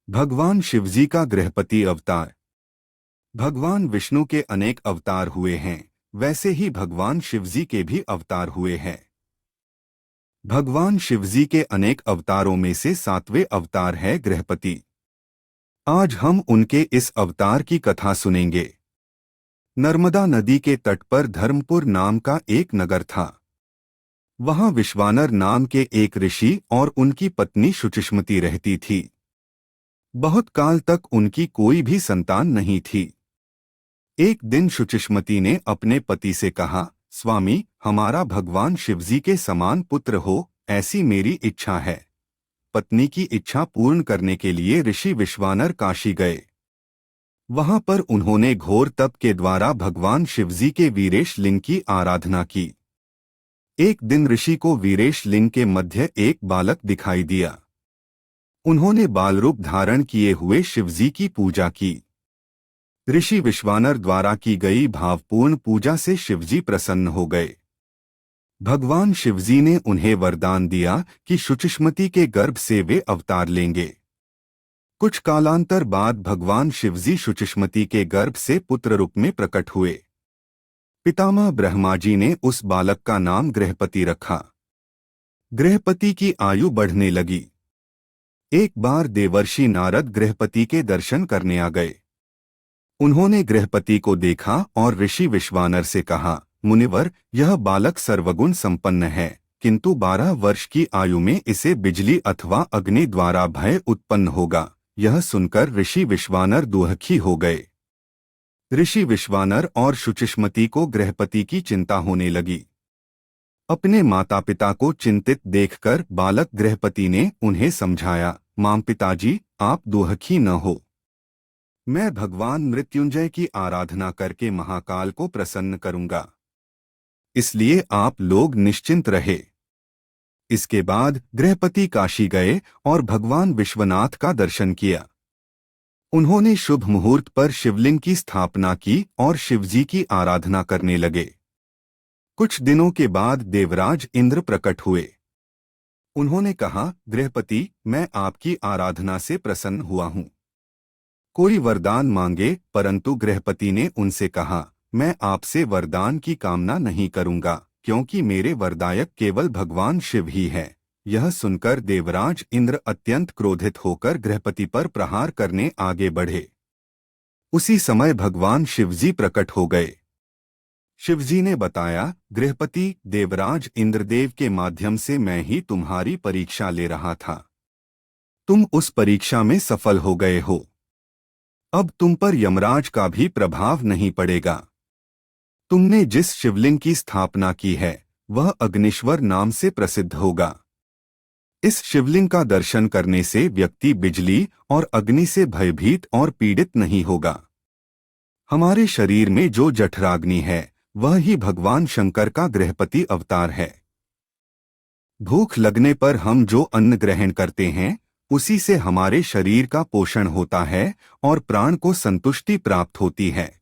भगवान शिवजी का गृहपति अवतार। भगवान विष्णु के अनेक अवतार हुए हैं, वैसे ही भगवान शिवजी के भी अवतार हुए हैं। भगवान शिवजी के अनेक अवतारों में से 7वें अवतार है गृहपति। आज हम उनके इस अवतार की कथा सुनेंगे। नर्मदा नदी के तट पर धर्मपुर नाम का एक नगर था। वहां विश्वानर नाम के एक ऋषि और उनकी पत्नी शुचिष्मति रहती थी। बहुत काल तक उनकी कोई भी संतान नहीं थी। एक दिन शुचिष्मति ने अपने पति से कहा, स्वामी, हमारा भगवान शिवजी के समान पुत्र हो, ऐसी मेरी इच्छा है। पत्नी की इच्छा पूर्ण करने के लिए ऋषि विश्वानर काशी गए। वहां पर उन्होंने घोर तप के द्वारा भगवान शिवजी के वीरेश लिंग की आराधना की। एक दिन ऋषि को वीरेश लिंग के मध्य एक बालक दिखाई दिया। उन्होंने बालरूप धारण किए हुए शिवजी की पूजा की। ऋषि विश्वानर द्वारा की गई भावपूर्ण पूजा से शिवजी प्रसन्न हो गए। भगवान शिवजी ने उन्हें वरदान दिया कि शुचिष्मति के गर्भ से वे अवतार लेंगे। कुछ कालांतर बाद भगवान शिवजी शुचिष्मति के गर्भ से पुत्र रूप में प्रकट हुए। पितामह ब्रह्मा जी ने उस बालक का नाम गृहपति रखा। गृहपति की आयु बढ़ने लगी। एक बार देवर्षि नारद गृहपति के दर्शन करने आ गए। उन्होंने गृहपति को देखा और ऋषि विश्वानर से कहा, मुनिवर, यह बालक सर्वगुण संपन्न है, किंतु 12 वर्ष की आयु में इसे बिजली अथवा अग्नि द्वारा भय उत्पन्न होगा। यह सुनकर ऋषि विश्वानर दुखी हो गए। ऋषि विश्वानर और शुचिष्मति को गृहपति की चिंता होने लगी। अपने माता पिता को चिंतित देखकर बालक गृहपति ने उन्हें समझाया, मां पिताजी, आप दुखी न हो। मैं भगवान मृत्युंजय की आराधना करके महाकाल को प्रसन्न करूंगा, इसलिए आप लोग निश्चिंत रहे। इसके बाद गृहपति काशी गए और भगवान विश्वनाथ का दर्शन किया। उन्होंने शुभ मुहूर्त पर शिवलिंग की स्थापना की और शिवजी की आराधना करने लगे। कुछ दिनों के बाद देवराज इंद्र प्रकट हुए। उन्होंने कहा, गृहपति, मैं आपकी आराधना से प्रसन्न हुआ हूं। कोई वरदान मांगे। परंतु गृहपति ने उनसे कहा, मैं आपसे वरदान की कामना नहीं करूंगा, क्योंकि मेरे वरदायक केवल भगवान शिव ही है। यह सुनकर देवराज इंद्र अत्यंत क्रोधित होकर गृहपति पर प्रहार करने आगे बढ़े। उसी समय भगवान शिवजी प्रकट हो गए। शिवजी ने बताया, गृहपति, देवराज इंद्रदेव के माध्यम से मैं ही तुम्हारी परीक्षा ले रहा था। तुम उस परीक्षा में सफल हो गए हो। अब तुम पर यमराज का भी प्रभाव नहीं पड़ेगा। तुमने जिस शिवलिंग की स्थापना की है वह अग्निश्वर नाम से प्रसिद्ध होगा। इस शिवलिंग का दर्शन करने से व्यक्ति बिजली और अग्नि से भयभीत और पीड़ित नहीं होगा। हमारे शरीर में जो जठराग्नि है वह ही भगवान शंकर का गृहपति अवतार है। भूख लगने पर हम जो अन्न ग्रहण करते हैं उसी से हमारे शरीर का पोषण होता है और प्राण को संतुष्टि प्राप्त होती है।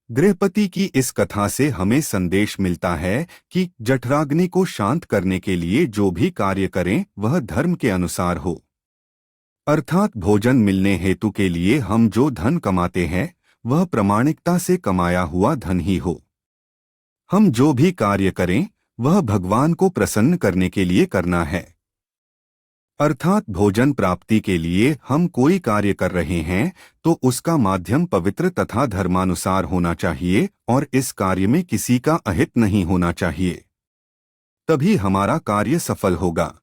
गृहपति की इस कथा से हमें संदेश मिलता है कि जठराग्नि को शांत करने के लिए जो भी कार्य करें वह धर्म के अनुसार हो। अर्थात भोजन मिलने हेतु के लिए हम जो धन कमाते हैं वह प्रामाणिकता से कमाया हुआ धन ही हो। हम जो भी कार्य करें वह भगवान को प्रसन्न करने के लिए करना है। अर्थात भोजन प्राप्ति के लिए हम कोई कार्य कर रहे हैं तो उसका माध्यम पवित्र तथा धर्मानुसार होना चाहिए और इस कार्य में किसी का अहित नहीं होना चाहिए। तभी हमारा कार्य सफल होगा।